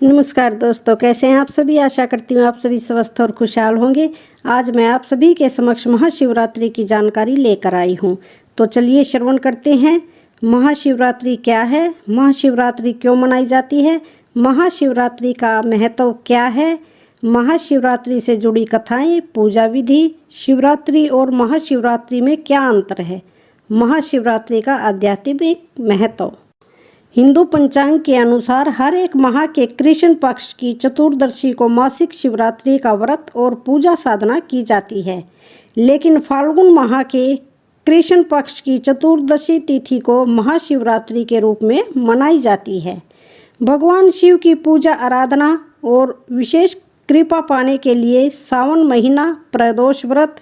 नमस्कार दोस्तों, कैसे हैं आप सभी। आशा करती हूँ आप सभी स्वस्थ और खुशहाल होंगे। आज मैं आप सभी के समक्ष महाशिवरात्रि की जानकारी लेकर आई हूँ। तो चलिए श्रवण करते हैं। महाशिवरात्रि क्या है, महाशिवरात्रि क्यों मनाई जाती है, महाशिवरात्रि का महत्व क्या है, महाशिवरात्रि से जुड़ी कथाएं, पूजा विधि, शिवरात्रि और महाशिवरात्रि में क्या अंतर है, महाशिवरात्रि का आध्यात्मिक महत्व। हिंदू पंचांग के अनुसार हर एक माह के कृष्ण पक्ष की चतुर्दशी को मासिक शिवरात्रि का व्रत और पूजा साधना की जाती है, लेकिन फाल्गुन माह के कृष्ण पक्ष की चतुर्दशी तिथि को महाशिवरात्रि के रूप में मनाई जाती है। भगवान शिव की पूजा आराधना और विशेष कृपा पाने के लिए सावन महीना, प्रदोष व्रत,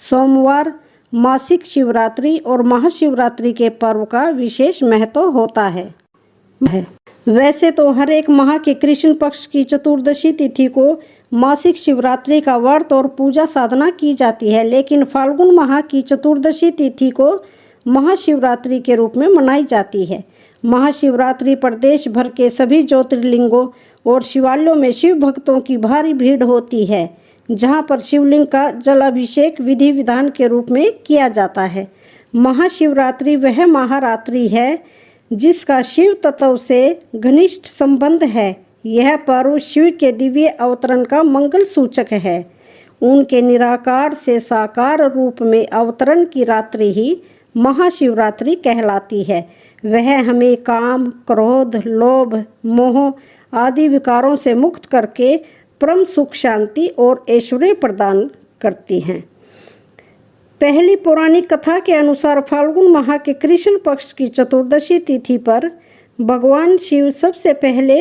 सोमवार, मासिक शिवरात्रि और महाशिवरात्रि के पर्व का विशेष महत्व होता है। वैसे तो हर एक माह के कृष्ण पक्ष की चतुर्दशी तिथि को मासिक शिवरात्रि का व्रत और पूजा साधना की जाती है, लेकिन फाल्गुन माह की चतुर्दशी तिथि को महाशिवरात्रि के रूप में मनाई जाती है। महाशिवरात्रि पर देश भर के सभी ज्योतिर्लिंगों और शिवालयों में शिव भक्तों की भारी भीड़ होती है, जहां पर शिवलिंग का जल अभिषेक विधि विधान के रूप में किया जाता है। महाशिवरात्रि वह महारात्रि है जिसका शिव तत्व से घनिष्ठ संबंध है। यह पर्व शिव के दिव्य अवतरण का मंगल सूचक है। उनके निराकार से साकार रूप में अवतरण की रात्रि ही महाशिवरात्रि कहलाती है। वह हमें काम, क्रोध, लोभ, मोह आदि विकारों से मुक्त करके परम सुख, शांति और ऐश्वर्य प्रदान करती हैं। पहली पौराणिक कथा के अनुसार फाल्गुन माह के कृष्ण पक्ष की चतुर्दशी तिथि पर भगवान शिव सबसे पहले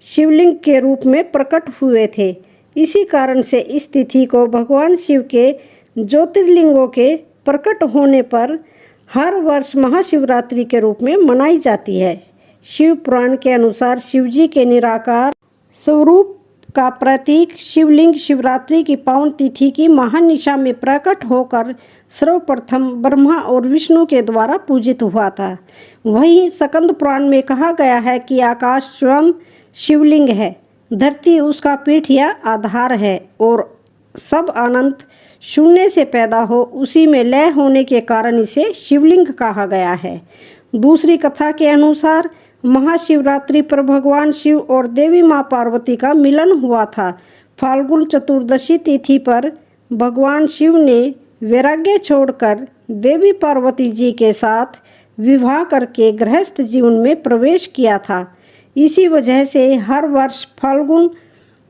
शिवलिंग के रूप में प्रकट हुए थे। इसी कारण से इस तिथि को भगवान शिव के ज्योतिर्लिंगों के प्रकट होने पर हर वर्ष महाशिवरात्रि के रूप में मनाई जाती है। शिव पुराण के अनुसार शिवजी के निराकार स्वरूप का प्रतीक शिवलिंग शिवरात्रि की पावन तिथि की महानिशा में प्रकट होकर सर्वप्रथम ब्रह्मा और विष्णु के द्वारा पूजित हुआ था। वहीं स्कंद पुराण में कहा गया है कि आकाश स्वयं शिवलिंग है, धरती उसका पीठ या आधार है और सब अनंत शून्य से पैदा हो उसी में लय होने के कारण इसे शिवलिंग कहा गया है। दूसरी कथा के अनुसार महाशिवरात्रि पर भगवान शिव और देवी माँ पार्वती का मिलन हुआ था। फाल्गुन चतुर्दशी तिथि पर भगवान शिव ने वैराग्य छोड़कर देवी पार्वती जी के साथ विवाह करके गृहस्थ जीवन में प्रवेश किया था। इसी वजह से हर वर्ष फाल्गुन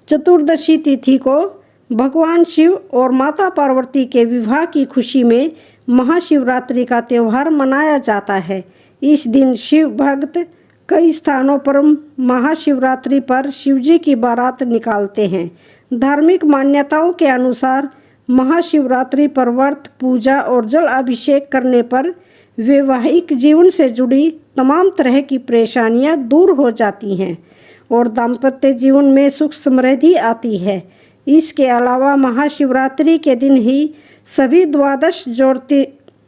चतुर्दशी तिथि को भगवान शिव और माता पार्वती के विवाह की खुशी में महाशिवरात्रि का त्यौहार मनाया जाता है। इस दिन शिव भक्त कई स्थानों पर महाशिवरात्रि पर शिवजी की बारात निकालते हैं। धार्मिक मान्यताओं के अनुसार महाशिवरात्रि पर व्रत, पूजा और जल अभिषेक करने पर वैवाहिक जीवन से जुड़ी तमाम तरह की परेशानियां दूर हो जाती हैं और दाम्पत्य जीवन में सुख समृद्धि आती है। इसके अलावा महाशिवरात्रि के दिन ही सभी 12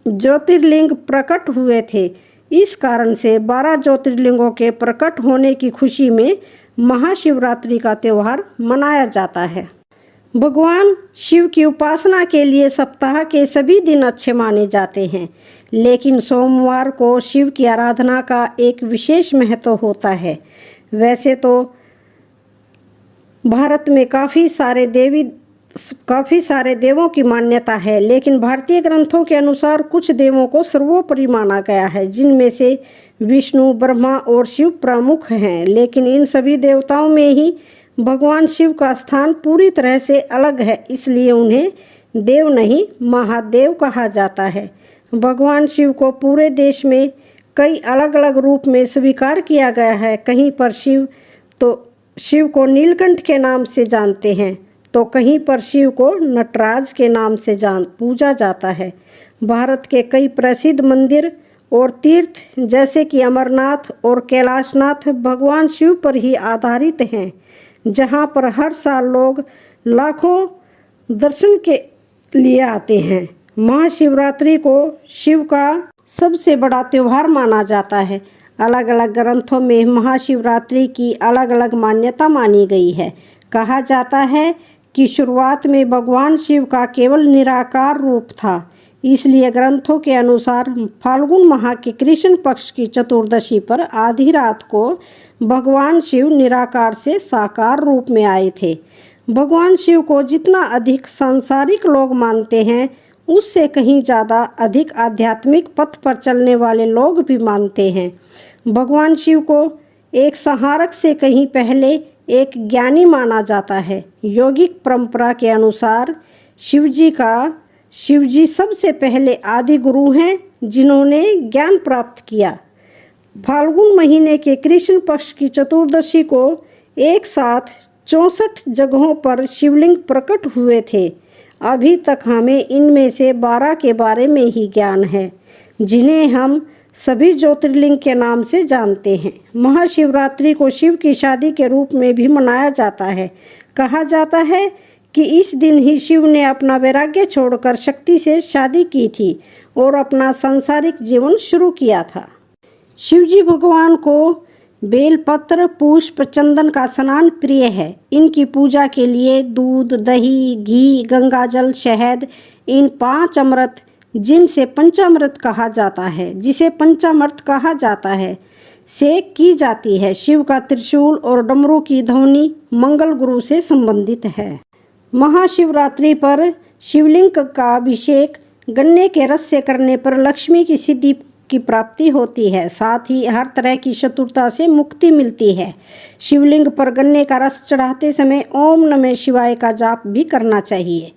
ज्योतिर्लिंग प्रकट हुए थे। इस कारण से 12 ज्योतिर्लिंगों के प्रकट होने की खुशी में महाशिवरात्रि का त्यौहार मनाया जाता है। भगवान शिव की उपासना के लिए सप्ताह के सभी दिन अच्छे माने जाते हैं, लेकिन सोमवार को शिव की आराधना का एक विशेष महत्व होता है। वैसे तो भारत में काफ़ी सारे देवों की मान्यता है, लेकिन भारतीय ग्रंथों के अनुसार कुछ देवों को सर्वोपरि माना गया है, जिनमें से विष्णु, ब्रह्मा और शिव प्रमुख हैं। लेकिन इन सभी देवताओं में ही भगवान शिव का स्थान पूरी तरह से अलग है, इसलिए उन्हें देव नहीं महादेव कहा जाता है। भगवान शिव को पूरे देश में कई अलग अलग रूप में स्वीकार किया गया है। कहीं पर शिव को नीलकंठ के नाम से जानते हैं, तो कहीं पर शिव को नटराज के नाम से पूजा जाता है। भारत के कई प्रसिद्ध मंदिर और तीर्थ जैसे कि अमरनाथ और कैलाशनाथ भगवान शिव पर ही आधारित हैं, जहां पर हर साल लोग लाखों दर्शन के लिए आते हैं। महाशिवरात्रि को शिव का सबसे बड़ा त्यौहार माना जाता है। अलग अलग ग्रंथों में महाशिवरात्रि की अलग अलग मान्यता मानी गई है। कहा जाता है कि शुरुआत में भगवान शिव का केवल निराकार रूप था, इसलिए ग्रंथों के अनुसार फाल्गुन माह के कृष्ण पक्ष की चतुर्दशी पर आधी रात को भगवान शिव निराकार से साकार रूप में आए थे। भगवान शिव को जितना अधिक सांसारिक लोग मानते हैं, उससे कहीं ज़्यादा अधिक आध्यात्मिक पथ पर चलने वाले लोग भी मानते हैं। भगवान शिव को एक संहारक से कहीं पहले एक ज्ञानी माना जाता है। यौगिक परंपरा के अनुसार शिवजी सबसे पहले आदि गुरु हैं, जिन्होंने ज्ञान प्राप्त किया। फाल्गुन महीने के कृष्ण पक्ष की चतुर्दशी को एक साथ 64 जगहों पर शिवलिंग प्रकट हुए थे। अभी तक हमें इनमें से 12 के बारे में ही ज्ञान है, जिन्हें हम सभी ज्योतिर्लिंग के नाम से जानते हैं। महाशिवरात्रि को शिव की शादी के रूप में भी मनाया जाता है। कहा जाता है कि इस दिन ही शिव ने अपना वैराग्य छोड़कर शक्ति से शादी की थी और अपना सांसारिक जीवन शुरू किया था। शिवजी भगवान को बेलपत्र, पुष्प, चंदन का स्नान प्रिय है। इनकी पूजा के लिए दूध, दही, घी, गंगाजल, शहद, इन 5 अमृत, जिनसे पंचामृत कहा जाता है, जिसे पंचामृत कहा जाता है, से की जाती है। शिव का त्रिशूल और डमरू की ध्वनि मंगल गुरु से संबंधित है। महाशिवरात्रि पर शिवलिंग का अभिषेक गन्ने के रस से करने पर लक्ष्मी की सिद्धि की प्राप्ति होती है। साथ ही हर तरह की शत्रुता से मुक्ति मिलती है। शिवलिंग पर गन्ने का रस चढ़ाते समय ओम नमः शिवाय का जाप भी करना चाहिए।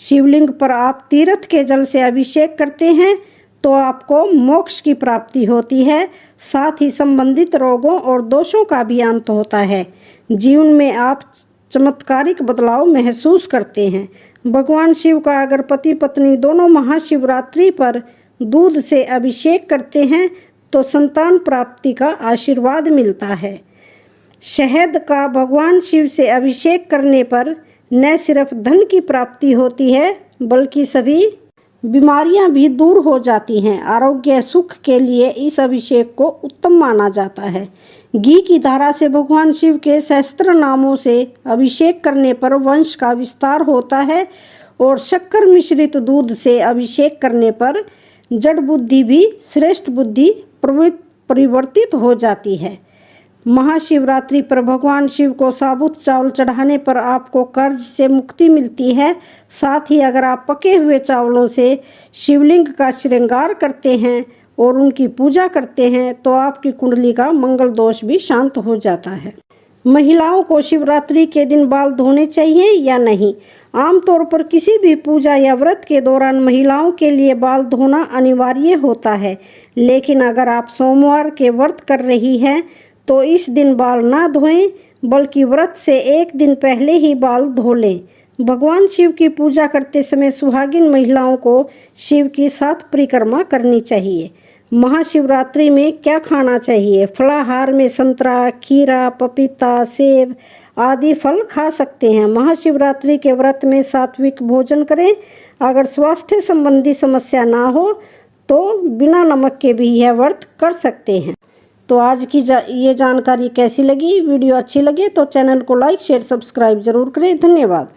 शिवलिंग पर आप तीर्थ के जल से अभिषेक करते हैं तो आपको मोक्ष की प्राप्ति होती है। साथ ही संबंधित रोगों और दोषों का भी अंत होता है। जीवन में आप चमत्कारिक बदलाव महसूस करते हैं। भगवान शिव का अगर पति पत्नी दोनों महाशिवरात्रि पर दूध से अभिषेक करते हैं तो संतान प्राप्ति का आशीर्वाद मिलता है। शहद का भगवान शिव से अभिषेक करने पर न सिर्फ धन की प्राप्ति होती है, बल्कि सभी बीमारियां भी दूर हो जाती हैं। आरोग्य सुख के लिए इस अभिषेक को उत्तम माना जाता है। घी की धारा से भगवान शिव के सहस्त्र नामों से अभिषेक करने पर वंश का विस्तार होता है और शक्कर मिश्रित दूध से अभिषेक करने पर जड़ बुद्धि भी श्रेष्ठ बुद्धि परिवर्तित हो जाती है। महाशिवरात्रि पर भगवान शिव को साबुत चावल चढ़ाने पर आपको कर्ज से मुक्ति मिलती है। साथ ही अगर आप पके हुए चावलों से शिवलिंग का श्रृंगार करते हैं और उनकी पूजा करते हैं तो आपकी कुंडली का मंगल दोष भी शांत हो जाता है। महिलाओं को शिवरात्रि के दिन बाल धोने चाहिए या नहीं? आमतौर पर किसी भी पूजा या व्रत के दौरान महिलाओं के लिए बाल धोना अनिवार्य होता है, लेकिन अगर आप सोमवार के व्रत कर रही हैं तो इस दिन बाल ना धोएं, बल्कि व्रत से एक दिन पहले ही बाल धो लें। भगवान शिव की पूजा करते समय सुहागिन महिलाओं को शिव की 7 परिक्रमा करनी चाहिए। महाशिवरात्रि में क्या खाना चाहिए? फलाहार में संतरा, खीरा, पपीता, सेब आदि फल खा सकते हैं। महाशिवरात्रि के व्रत में सात्विक भोजन करें। अगर स्वास्थ्य संबंधी समस्या ना हो तो बिना नमक के भी यह व्रत कर सकते हैं। तो आज की ये जानकारी कैसी लगी? वीडियो अच्छी लगे तो चैनल को लाइक, शेयर, सब्सक्राइब जरूर करें। धन्यवाद।